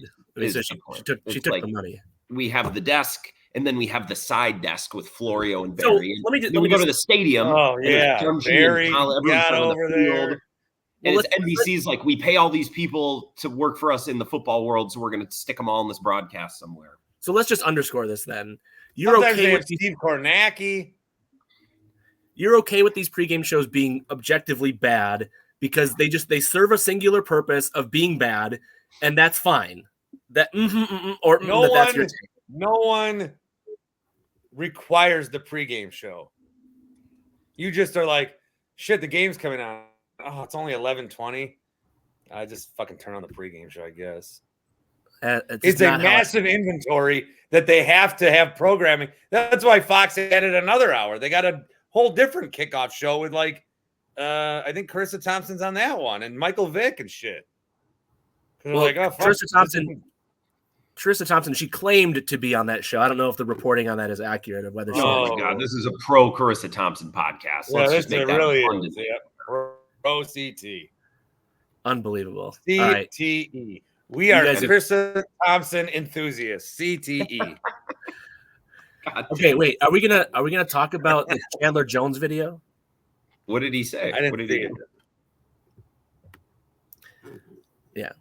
So she took like, the money. We have the desk, and then we have the side desk with Florio and Barry. So let me go to the stadium. Oh yeah, Barry got over there. And it's NBC's like, we pay all these people to work for us in the football world, so we're going to stick them all in this broadcast somewhere. So let's just underscore this then. You're Sometimes okay with Steve Kornacki. You're okay with these pregame shows being objectively bad because they serve a singular purpose of being bad, and that's fine. That that's your take. No one requires the pregame show. You just are like, shit, the game's coming on. Oh, it's only 11:20. I just fucking turn on the pregame show, I guess. It's a massive inventory that they have to have programming. That's why Fox added another hour. They got a whole different kickoff show with I think Carissa Thompson's on that one and Michael Vick and shit. Well, Carissa Thompson, she claimed to be on that show. I don't know if the reporting on that is accurate of whether. Oh my God, this is a pro Carissa Thompson podcast. Let's just make that really fun. Pro CT. Unbelievable. CTE. Right. We are Carissa Thompson enthusiasts. CTE. Okay, wait. Are we gonna talk about the Chandler Jones video? What did he say? I didn't see it. Yeah,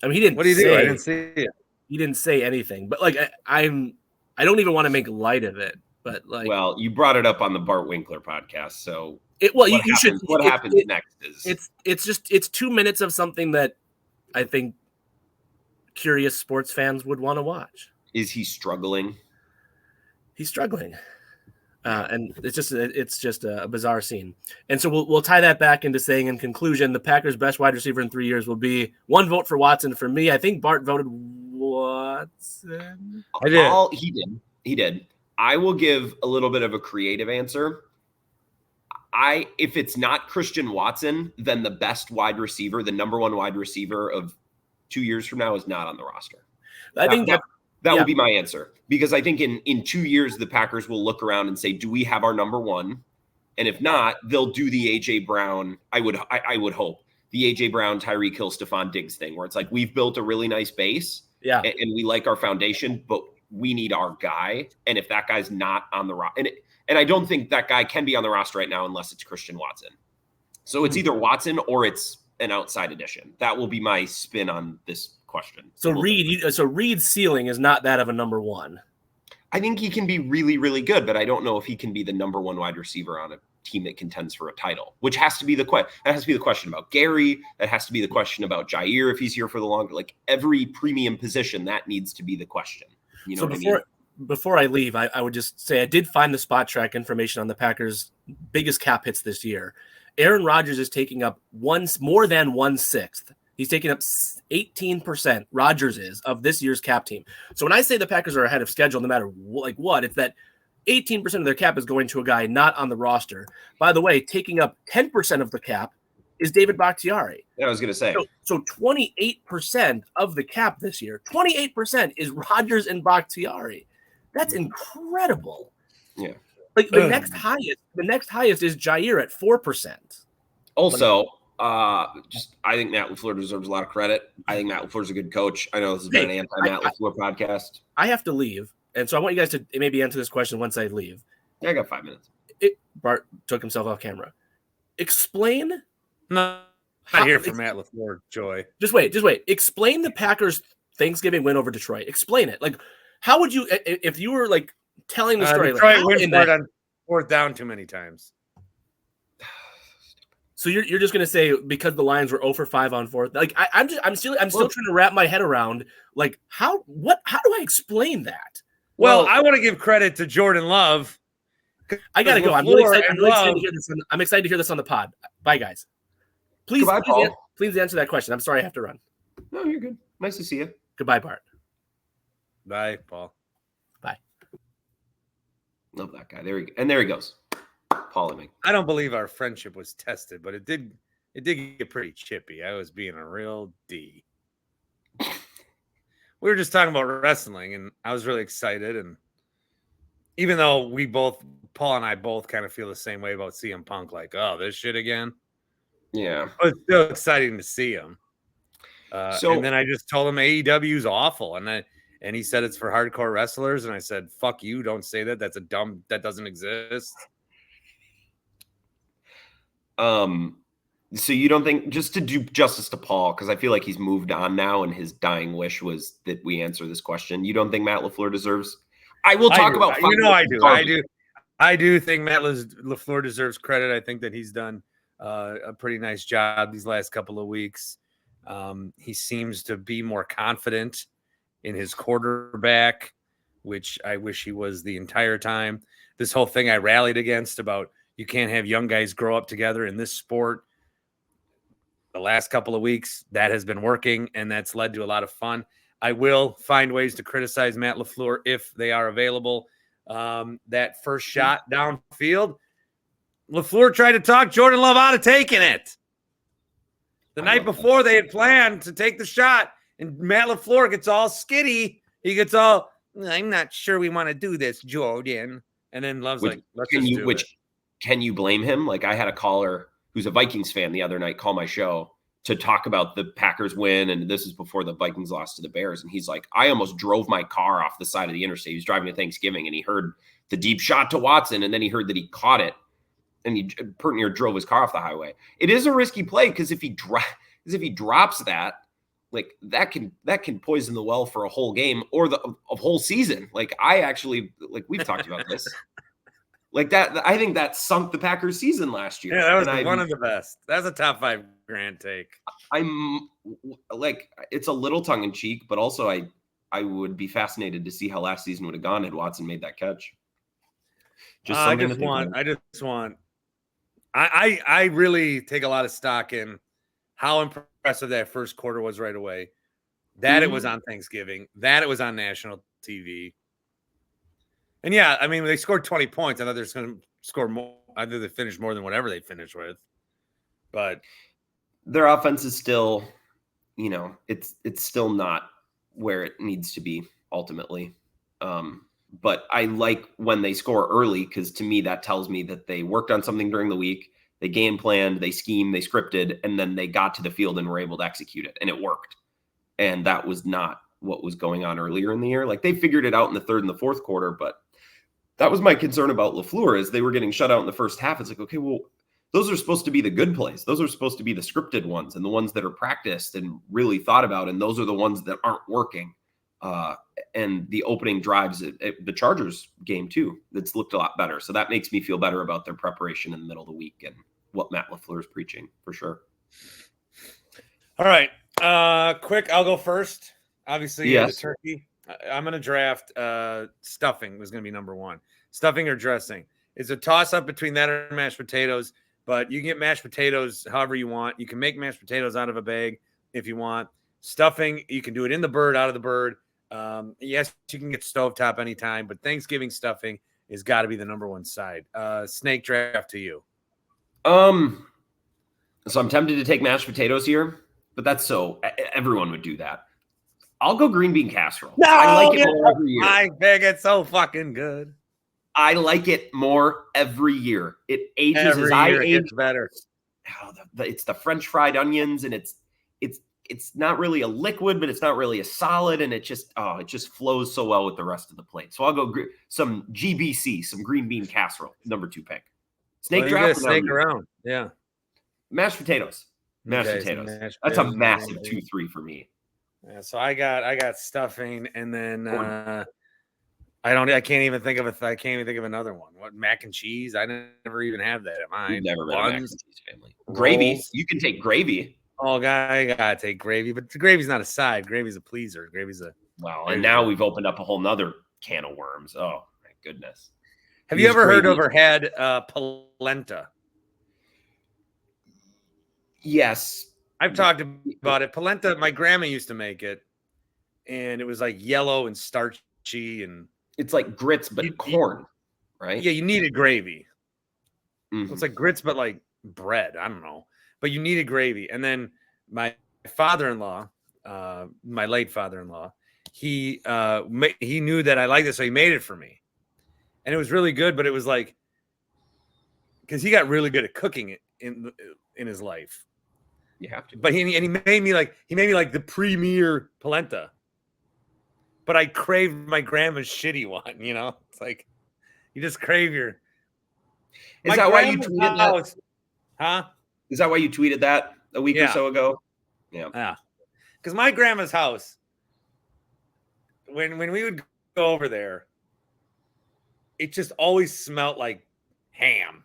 I mean he didn't. What did he do? I didn't see it. He didn't say anything, but I don't even want to make light of it. But well, you brought it up on the Bart Winkler podcast, so you should. What happens next is it's 2 minutes of something that I think curious sports fans would want to watch. Is he struggling? He's struggling, and it's just a bizarre scene. And so we'll tie that back into saying in conclusion, the Packers' best wide receiver in 3 years will be 1 vote for Watson. For me, I think Bart voted Watson. I did. He did. I will give a little bit of a creative answer. If it's not Christian Watson, then the best wide receiver, the number 1 wide receiver of 2 years from now, is not on the roster. I think that would be my answer, because I think in 2 years, the Packers will look around and say, do we have our number 1? And if not, they'll do the A.J. Brown. I would hope the A.J. Brown, Tyreek Hill, Stephon Diggs thing, where it's like, we've built a really nice base and we like our foundation, but we need our guy. And if that guy's not on the roster, and I don't think that guy can be on the roster right now unless it's Christian Watson. So it's either Watson or it's an outside addition. That will be my spin on this question. So Reed's ceiling is not that of a number 1. I think he can be really, really good, but I don't know if he can be the number 1 wide receiver on a team that contends for a title, which has to be the question. That has to be the question about Gary. That has to be the question about Jair if he's here for the longer. Like every premium position, that needs to be the question. You know what I mean? Before I leave, I would just say I did find the spot track information on the Packers' biggest cap hits this year. Aaron Rodgers is taking up more than 1/6. He's taking up 18%. Rodgers is of this year's cap team. So when I say the Packers are ahead of schedule, no matter what, it's that 18% of their cap is going to a guy not on the roster. By the way, taking up 10% of the cap is David Bakhtiari. Yeah, I was going to say. So 28% of the cap this year, 28% is Rodgers and Bakhtiari. That's incredible. Yeah. The next highest is Jair at 4%. Also, I think Matt LaFleur deserves a lot of credit. I think Matt LaFleur's a good coach. I know this has been an anti-Matt LaFleur podcast. I have to leave, and so I want you guys to maybe answer this question once I leave. Yeah, I got 5 minutes. Bart took himself off camera. Explain. No, not here for Matt LaFleur, Joy. Just wait. Explain the Packers' Thanksgiving win over Detroit. Explain it. How would you, if you were telling the story? Detroit win for it on 4th down too many times. So you're just gonna say because the Lions were 0 for 5 on 4th? I'm still trying to wrap my head around how do I explain that? Well, I want to give credit to Jordan Love. I gotta go. I'm really excited to hear this. I'm excited to hear this on the pod. Bye, guys. Please answer that question. I'm sorry I have to run. No, you're good. Nice to see you. Goodbye, Bart. Bye, Paul. Bye. Love that guy. There he goes. Paul and Mike. I don't believe our friendship was tested, but it did get pretty chippy. I was being a real D. We were just talking about wrestling, and I was really excited. And even though Paul and I both kind of feel the same way about CM Punk, like, oh, this shit again. Yeah. But it's still exciting to see him. And then I just told him AEW is awful. And he said it's for hardcore wrestlers. And I said, fuck you. Don't say that. That doesn't exist. So you don't think, just to do justice to Paul, because I feel like he's moved on now and his dying wish was that we answer this question. You don't think Matt LaFleur deserves? I will talk about. I do think Matt LaFleur deserves credit. I think that he's done a pretty nice job these last couple of weeks. He seems to be more confident in his quarterback, which I wish he was the entire time. This whole thing I rallied against about you can't have young guys grow up together in this sport. The last couple of weeks, that has been working, and that's led to a lot of fun. I will find ways to criticize Matt LaFleur if they are available. That first shot downfield, LaFleur tried to talk Jordan Love out of taking it. The night before, they had planned to take the shot, and Matt LaFleur gets all skitty. He gets all, I'm not sure we want to do this, Jordan. And then Love's like, let's just do it. Can you blame him? Like, I had a caller who's a Vikings fan the other night call my show to talk about the Packers win. And this is before the Vikings lost to the Bears. And he's like, I almost drove my car off the side of the interstate. He was driving to Thanksgiving and he heard the deep shot to Watson. And then he heard that he caught it and he pretty near drove his car off the highway. It is a risky play because if he drops that, like that can poison the well for a whole game or a whole season. Like we've talked about this. Like that, I think that sunk the Packers season last year. Yeah, that was one of the best. That's a top 5 grand take. I'm like, it's a little tongue in cheek, but also I would be fascinated to see how last season would have gone had Watson made that catch. I really take a lot of stock in how impressive that first quarter was right away. That It was on Thanksgiving. That it was on national TV. And yeah, I mean, they scored 20 points. I thought they're going to score more. I think they finished more than whatever they finished with. But their offense is still, it's still not where it needs to be ultimately. But I like when they score early because to me, that tells me that they worked on something during the week. They game planned, they schemed, they scripted, and then they got to the field and were able to execute it. And it worked. And that was not what was going on earlier in the year. Like they figured it out in the third and the fourth quarter, but that was my concern about LaFleur is they were getting shut out in the first half. It's like, okay, well, those are supposed to be the good plays. Those are supposed to be the scripted ones and the ones that are practiced and really thought about. And those are the ones that aren't working. And the opening drives, the Chargers game too, that's looked a lot better. So that makes me feel better about their preparation in the middle of the week and what Matt LaFleur is preaching for sure. All right. Quick, I'll go first. Obviously, yes. The turkey. I'm going to draft stuffing was going to be number 1. Stuffing or dressing. It's a toss-up between that and mashed potatoes, but you can get mashed potatoes however you want. You can make mashed potatoes out of a bag if you want. Stuffing, you can do it in the bird, out of the bird. Yes, you can get stovetop anytime, but Thanksgiving stuffing has got to be the number 1 side. Snake draft to you. So I'm tempted to take mashed potatoes here, but that's so everyone would do that. I'll go green bean casserole. No, I like it more every year. I think it's so fucking good. I like it more every year. It ages every as I year age. It's better. It's the French fried onions, and it's not really a liquid, but it's not really a solid, and it just flows so well with the rest of the plate. So I'll go some GBC, some green bean casserole, number 2 pick. Snake draft. Snake around. Yeah. Mashed potatoes. Mashed potatoes. That's a massive 2-3 for me. Yeah, so I got stuffing, and then I can't even think of another one. What, mac and cheese? I never even have that at mine. You've never been a mac and cheese family. Gravy. You can take gravy. Oh, I gotta take gravy, but the gravy's not a side. Gravy's a pleaser. And now we've opened up a whole nother can of worms. Oh my goodness. Have you ever heard of or had polenta? Yes. I've talked about it. Polenta, my grandma used to make it, and it was like yellow and starchy, and it's like grits, but corn, right? Yeah, you needed gravy. Mm-hmm. It's like grits, but like bread. I don't know. But you needed gravy. And then my father-in-law, my late father-in-law, he knew that I liked it, so he made it for me. And it was really good, but it was like, because he got really good at cooking it in his life. You have to. But he made me like the premier polenta. But I craved my grandma's shitty one, you know? It's like you just crave your. Is that why you tweeted that? Huh? Is that why you tweeted that a week or so ago? Yeah. Because my grandma's house, when we would go over there, it just always smelled like ham.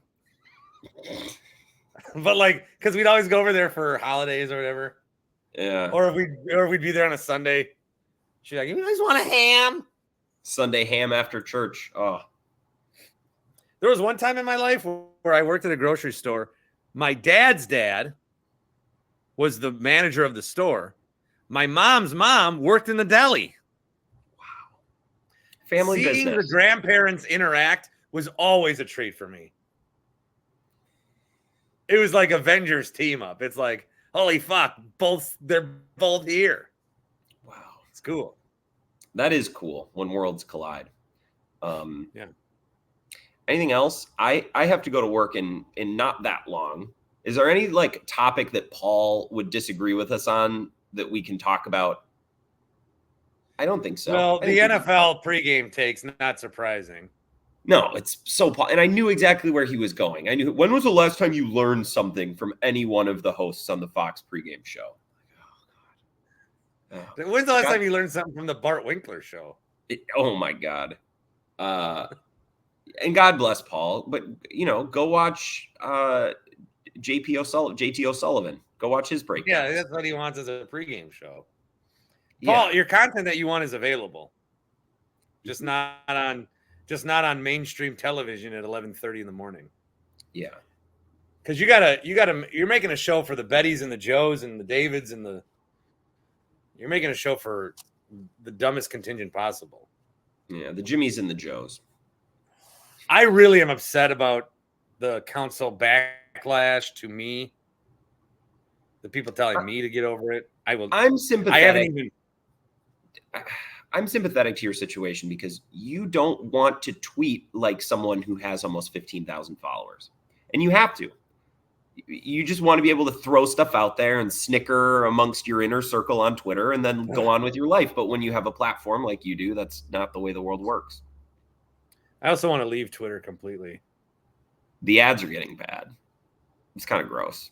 But like, because we'd always go over there for holidays or whatever. Yeah. Or if we'd be there on a Sunday. She's like, "You guys want a ham?" Sunday ham after church. Oh. There was one time in my life where I worked at a grocery store. My dad's dad was the manager of the store. My mom's mom worked in the deli. Wow. Family Seeing business. the grandparents interact was always a treat for me. It was like Avengers team up. It's like, holy fuck, they're both here. Wow. It's cool. That is cool when worlds collide. Yeah. Anything else? I have to go to work in not that long. Is there any like topic that Paul would disagree with us on that we can talk about? I don't think so. Well, the NFL pregame takes, not surprising. No, it's so, and I knew exactly where he was going. I knew. When was the last time you learned something from any one of the hosts on the Fox pregame show? Oh, God. When's the last time you learned something from the Bart Winkler Show? Oh my God. And God bless Paul, but go watch JT O'Sullivan. Go watch his breakdown. Yeah, that's what he wants as a pregame show. Paul, your content that you want is available. Just not on mainstream television at 11:30 in the morning. Yeah. Because you're making a show for the Bettys and the Joes and the Davids and you're making a show for the dumbest contingent possible. Yeah, the Jimmies and the Joes. I really am upset about the council backlash to me. The people telling me to get over it. I'm sympathetic. I'm sympathetic to your situation because you don't want to tweet like someone who has almost 15,000 followers. And you have to. You just want to be able to throw stuff out there and snicker amongst your inner circle on Twitter and then go on with your life. But when you have a platform like you do, that's not the way the world works. I also want to leave Twitter completely. The ads are getting bad. It's kind of gross.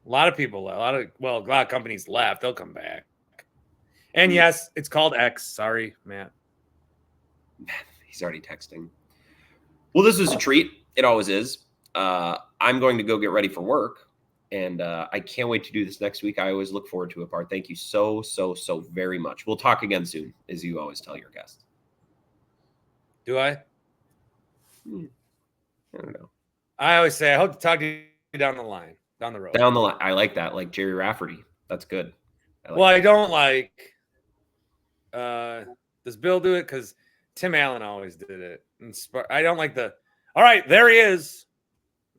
A lot of companies left. They'll come back. And yes, it's called X. Sorry, Matt. He's already texting. Well, this was a treat. It always is. I'm going to go get ready for work, and I can't wait to do this next week. I always look forward to it, Bart. Thank you so very much. We'll talk again soon, as you always tell your guests. Do I? I don't know. I always say I hope to talk to you down the line, down the road. Down the line. I like that, like Jerry Rafferty. That's good. I don't like. Does Bill do it? Because Tim Allen always did it. I don't like the. All right, there he is.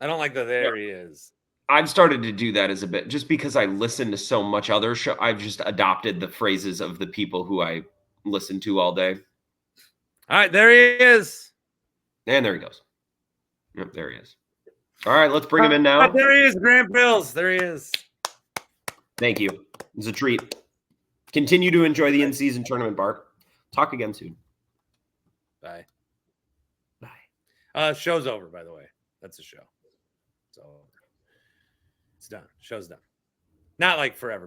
I don't like the there he is. I've started to do that as a bit just because I listen to so much other show. I've just adopted the phrases of the people who I listen to all day. All right, there he is. And there he goes. Yep, there he is. All right, let's bring him in now. There he is, Grant Bills. There he is. Thank you. It's a treat. Continue to enjoy the in-season tournament, Bart. Talk again soon. Bye. Bye. Show's over, by the way. That's a show. So it's done. Show's done. Not like forever, but